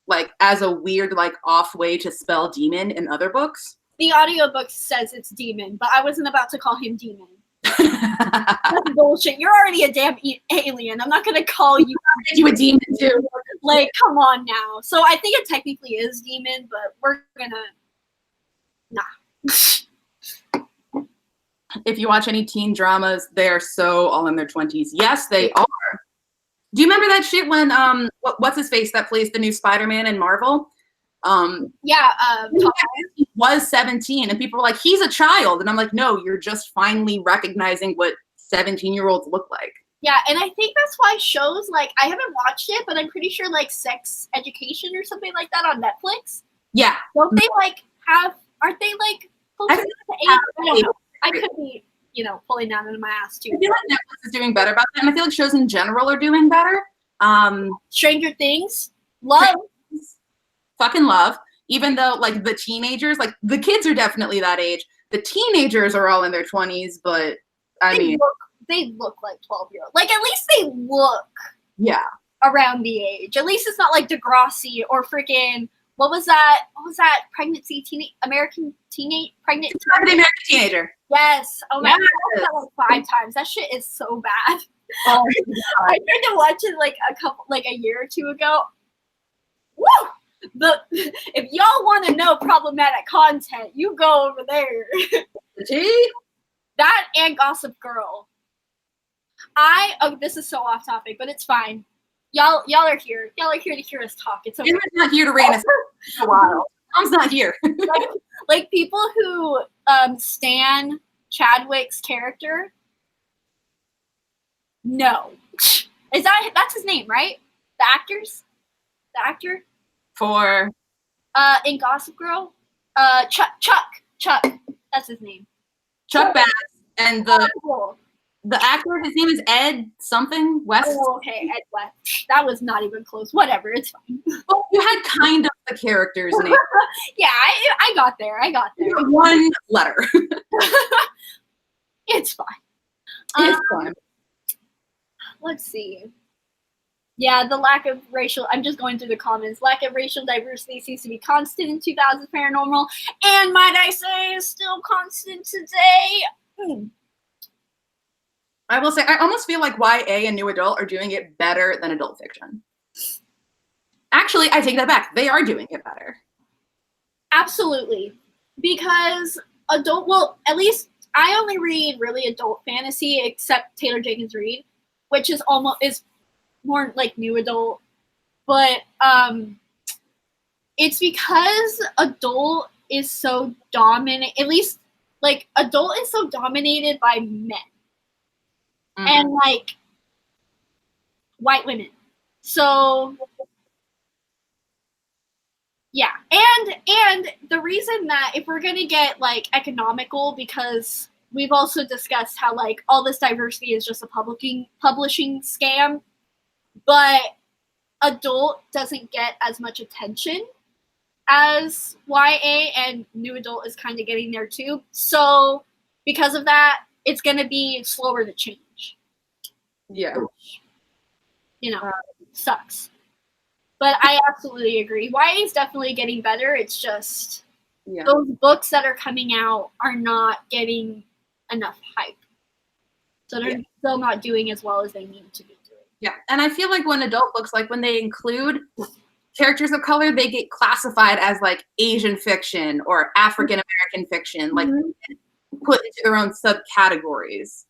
like, as a weird, like, off way to spell demon in other books. The audiobook says it's Demon, but I wasn't about to call him Demon. That's bullshit. You're already a damn alien. I'm not gonna call you. I'll you a demon too. Like, come on now. So I think it technically is Demon, but we're gonna If you watch any teen dramas, they are so all in their 20s. Yes, they are. Do you remember that shit when what's his face that plays the new Spider-Man in Marvel? He was 17 and people were like, he's a child. And I'm like, no, you're just finally recognizing what 17-year-olds look like. Yeah, and I think that's why shows like, I haven't watched it, but I'm pretty sure like Sex Education or something like that on Netflix. Yeah. Don't they like aren't they like close to the age? I don't know. I could be, pulling that into my ass too. I feel like Netflix is doing better about that, and I feel like shows in general are doing better. Stranger Things, Love. Fucking Love. Even though, like, the teenagers, like, the kids are definitely that age. The teenagers are all in their 20s, but, They look like 12-year-olds. Like, at least they look around the age. At least it's not like Degrassi or freaking, what was that pregnancy, American American Teenager. Yes. Oh my God, I watched that like 5 times. That shit is so bad. Oh I tried to watch it a year or two ago. Woo! If y'all want to know problematic content, you go over there. That and Gossip Girl. This is so off topic, but it's fine. Y'all are here. Y'all are here to hear us talk. It's okay. You're not here to rein us in a while. Mom's not here. like people who stan Chadwick's character. No. That's his name, right? The actor? For in Gossip Girl? Chuck. That's his name. Chuck Bass, and the actor, his name is Ed something West. Oh, okay, Ed West. That was not even close. Whatever, it's fine. Well, you had kind of the character's name. Yeah, I got there. One letter. It's fine. It's fine. Let's see. Yeah, the lack of racial, I'm just going through the comments, lack of racial diversity seems to be constant in 2000s paranormal, and might I say is still constant today. I will say, I almost feel like YA and new adult are doing it better than adult fiction. Actually, I take that back. They are doing it better. Absolutely. Because at least I only read really adult fantasy, except Taylor Jenkins Reid, which is more like new adult. But it's because adult is so dominant, at least like adult is so dominated by men. And like white women. So yeah. And the reason that if we're gonna get like economical, because we've also discussed how like all this diversity is just a publishing scam, but adult doesn't get as much attention as YA, and new adult is kind of getting there too. So because of that, it's gonna be slower to change. Yeah. Sucks. But I absolutely agree. YA is definitely getting better. It's just those books that are coming out are not getting enough hype. So they're still not doing as well as they need to be doing. Yeah, and I feel like when adult books, like when they include characters of color, they get classified as like Asian fiction or African American fiction, like put into their own subcategories.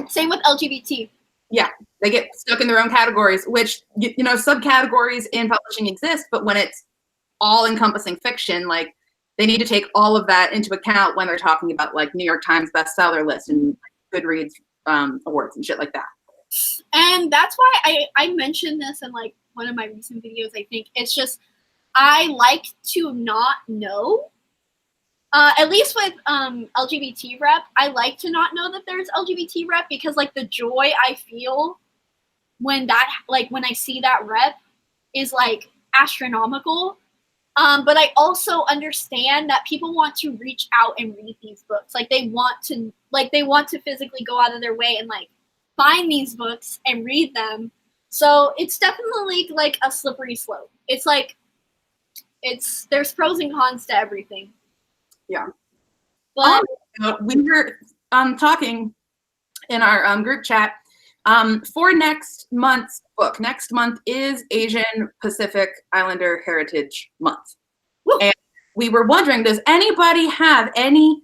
Same with LGBT. Yeah, they get stuck in their own categories, which, subcategories in publishing exist, but when it's all-encompassing fiction, like, they need to take all of that into account when they're talking about, like, New York Times bestseller list and Goodreads awards and shit like that. And that's why I mentioned this in, like, one of my recent videos, I think. It's just, I like to not know. At least with LGBT rep, I like to not know that there's LGBT rep, because like the joy I feel when I see that rep is like astronomical. But I also understand that people want to reach out and read these books. Like they want to physically go out of their way and like find these books and read them. So it's definitely like a slippery slope. It's like there's pros and cons to everything. Yeah. But we were talking in our group chat for next month's book. Next month is Asian Pacific Islander Heritage Month. Woo. And we were wondering, does anybody have any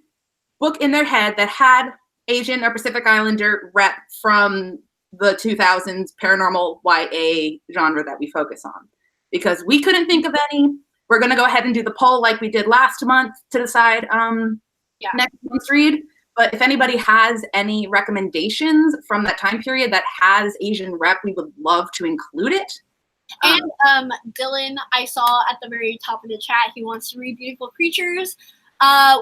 book in their head that had Asian or Pacific Islander rep from the 2000s paranormal YA genre that we focus on? Because we couldn't think of any. We're going to go ahead and do the poll like we did last month to decide next month's read. But if anybody has any recommendations from that time period that has Asian rep, we would love to include it. And Dylan, I saw at the very top of the chat, he wants to read Beautiful Creatures.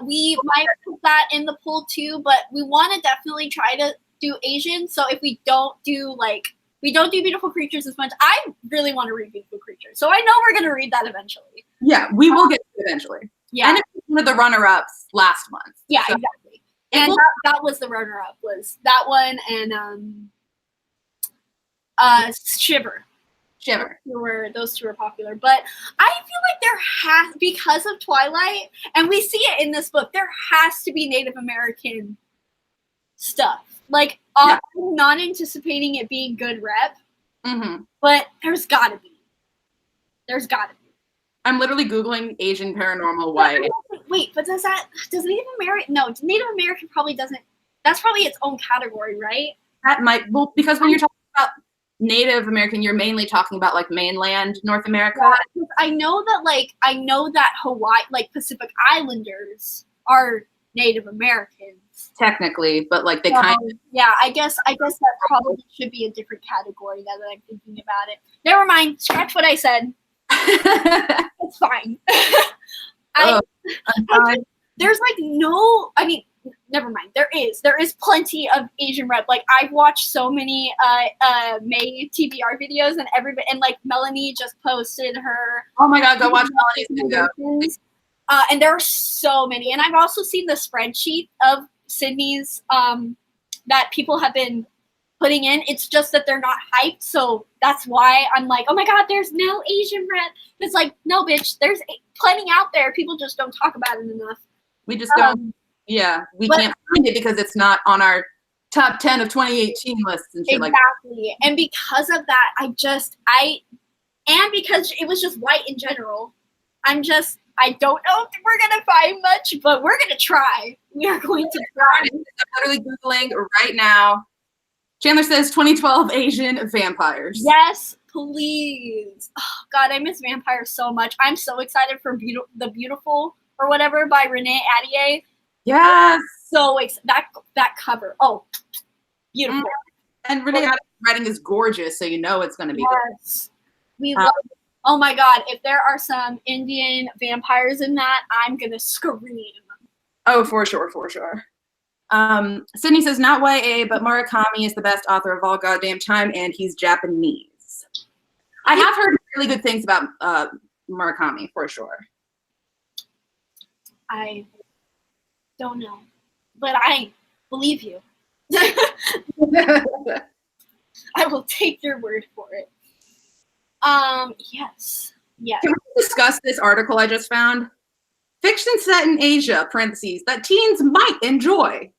We might put that in the poll too, but we want to definitely try to do Asian. So if we don't do Beautiful Creatures as much, I really want to read Beautiful Creatures. So I know we're going to read that eventually. Yeah, we will get to it eventually. Yeah. And it was one of the runner-ups last month. Yeah, so. Exactly. And that was the runner-up, was that one and Shiver. Those two were popular. But I feel like because of Twilight, and we see it in this book, there has to be Native American stuff. Like, I'm not anticipating it being good rep, but there's gotta be. I'm literally Googling Asian paranormal YA. Wait, but does Native American, no, Native American probably doesn't, that's probably its own category, right? That might, well, because when you're talking about Native American, you're mainly talking about like mainland North America. Yeah, I know that Hawaii, like Pacific Islanders are Native Americans. Technically, but like they kind of. Yeah, I guess that probably should be a different category now that I'm thinking about it. Never mind, scratch what I said. It's fine. There's like no, I mean, never mind. There is plenty of Asian rep. Like I've watched so many May TBR videos and everybody, and like Melanie just posted her. Oh my God, go watch Melanie's video. And there are so many. And I've also seen the spreadsheet of Sydney's that people have been putting in. It's just that they're not hyped. So that's why I'm like, oh my God, there's no Asian rep. It's like, no, bitch, there's plenty out there. People just don't talk about it enough. We just don't. Yeah, we can't find it because it's not on our top 10 of 2018 lists and shit like that. Exactly. And because of that, and because it was just white in general, I don't know if we're going to find much, but we're going to try. We are going to try. I'm literally Googling right now. Chandler says 2012 Asian vampires. Yes, please. Oh, God, I miss vampires so much. I'm so excited for The Beautiful or whatever by Renee Attier. Yes. So that cover. Oh, beautiful. And Renee Attier's writing is gorgeous, so you know it's going to be yes. Good. We love it. Oh my God, if there are some Indian vampires in that, I'm going to scream. Oh, for sure. Sydney says, not YA, but Murakami is the best author of all goddamn time, and he's Japanese. I have heard really good things about Murakami, for sure. I don't know, but I believe you. I will take your word for it. Yes. Can we discuss this article I just found? Fiction set in Asia, parentheses, that teens might enjoy.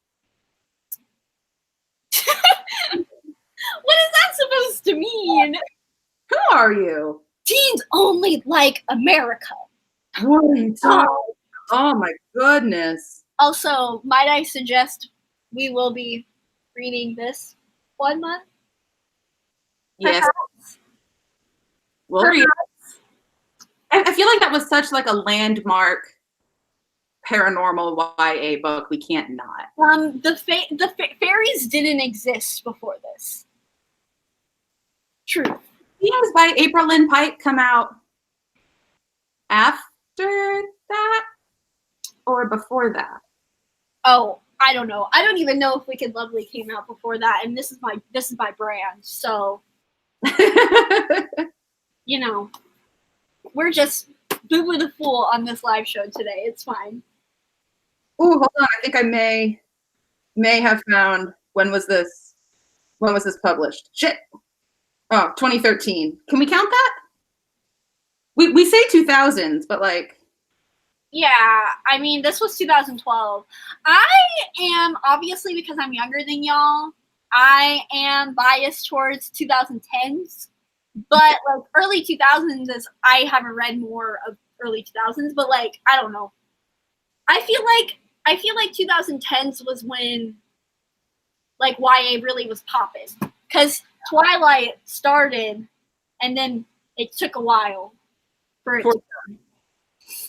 What is that supposed to mean? Who are you? Teens only like America. What are you talking? Oh my goodness. Also, might I suggest we will be reading this 1 month? Yes. We'll read. I feel like that was such like a landmark paranormal YA book. We can't not. The fairies didn't exist before this. True. Does by April Lynn Pike come out after that or before that? Oh, I don't know. I don't even know if Wicked Lovely came out before that, and this is my brand. So, you know, we're just Boo Boo the Fool on this live show today. It's fine. Oh, hold on. I think I may have found when was this published? Shit. Oh, 2013. Can we count that? We say 2000s, but like. Yeah, I mean, this was 2012. I am, obviously, because I'm younger than y'all, I am biased towards 2010s. But like early 2000s is, I haven't read more of early 2000s, but like, I don't know. I feel like 2010s was when like YA really was popping. Because Twilight started and then it took a while for it to come.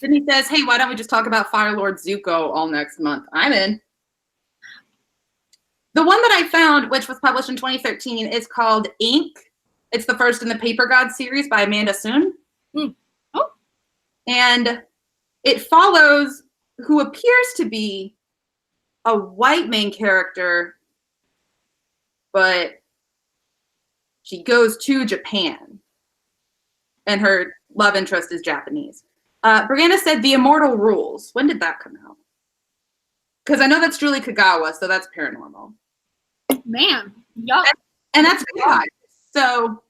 Then he says, hey, why don't we just talk about Firelord Zuko all next month? I'm in. The one that I found, which was published in 2013, is called Ink. It's the first in the Paper God series by Amanda Soon. Oh. And it follows who appears to be a white main character, but she goes to Japan. And her love interest is Japanese. Brianna said The Immortal Rules. When did that come out? Because I know that's Julie Kagawa, so that's paranormal. Man, y'all. And that's God. So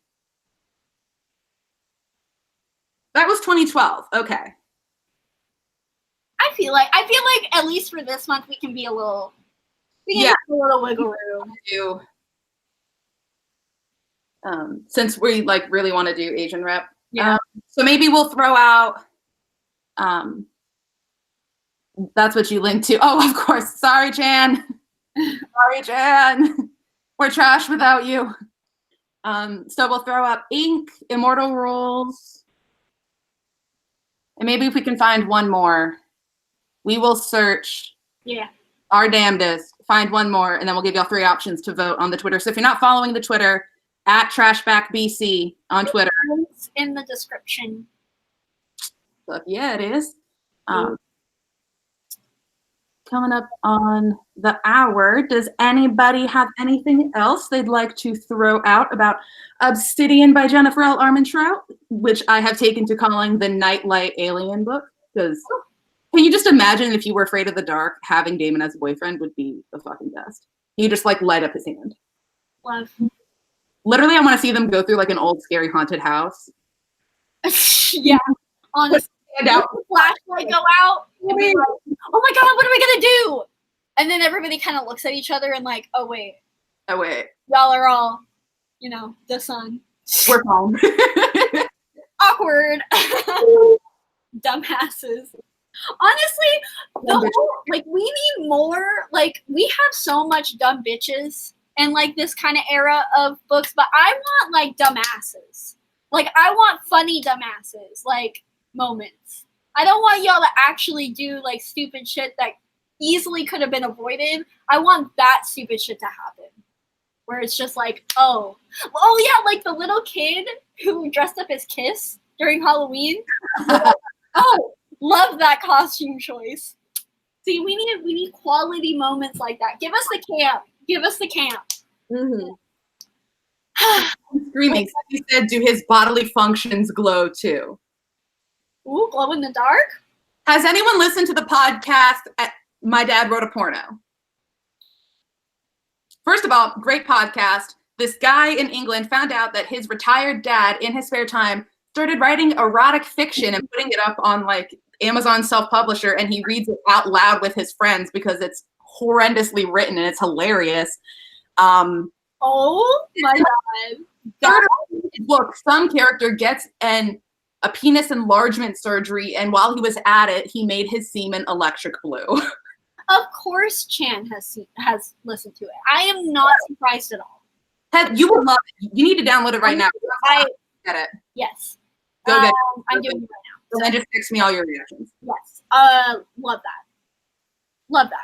that was 2012. Okay. I feel like at least for this month we can be a little get a little wiggle room. Since we like really want to do Asian rep. Yeah. So maybe we'll throw out that's what you linked to. Oh, of course. Sorry, Jan. Sorry, Jan. We're trash without you. So we'll throw up Ink, Immortal Rules. And maybe if we can find one more, we will search our damnedest, find one more, and then we'll give y'all 3 options to vote on the Twitter. So if you're not following the Twitter, @TrashbackBC on Twitter. It's in the description. So yeah, it is. Coming up on the hour, does anybody have anything else they'd like to throw out about Obsidian by Jennifer L. Armentrout, which I have taken to calling the Nightlight Alien book? Because can you just imagine if you were afraid of the dark, having Damon as a boyfriend would be the fucking best. You just like light up his hand. Love. Literally, I want to see them go through like an old scary haunted house. Yeah, honestly. And out. The flashlight go out and be like, oh my god, what are we gonna do? And then everybody kind of looks at each other and like, oh wait, y'all are all, the sun. We're home. Awkward. Dumbasses. Honestly, the whole, like, we need more, like, we have so much dumb bitches in like this kind of era of books, but I want like dumbasses. Like, I want funny dumbasses, like, moments. I don't want y'all to actually do like stupid shit that easily could have been avoided. I want that stupid shit to happen. Where it's just like, oh yeah, like the little kid who dressed up as Kiss during Halloween. Oh, love that costume choice. See, we need quality moments like that. Give us the camp. Mm-hmm. Screaming. He said, do his bodily functions glow too? Ooh, glow in the dark? Has anyone listened to the podcast My Dad Wrote a Porno? First of all, great podcast. This guy in England found out that his retired dad, in his spare time, started writing erotic fiction and putting it up on like Amazon self-publisher, and he reads it out loud with his friends because it's horrendously written and it's hilarious. Oh my god. Look, some character gets a penis enlargement surgery, and while he was at it, he made his semen electric blue. Of course Chan has listened to it. I am not surprised at all. You would love it. You need to download it right now. I get it. Yes. Go get it. I'm doing it right now. And then just text me all your reactions. Yes. Love that.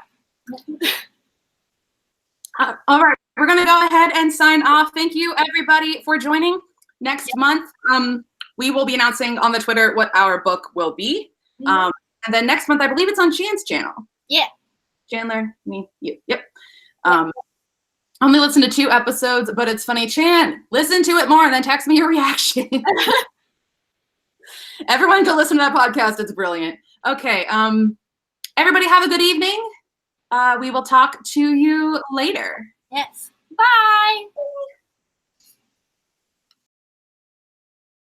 All right. We're going to go ahead and sign off. Thank you, everybody, for joining. Next month, we will be announcing on the Twitter what our book will be. And then next month, I believe it's on Chan's channel. Yeah. Chandler, me, you. Yep. Only listen to 2 episodes, but it's funny. Chan, listen to it more and then text me your reaction. Everyone go listen to that podcast. It's brilliant. Okay. Everybody have a good evening. We will talk to you later. Yes.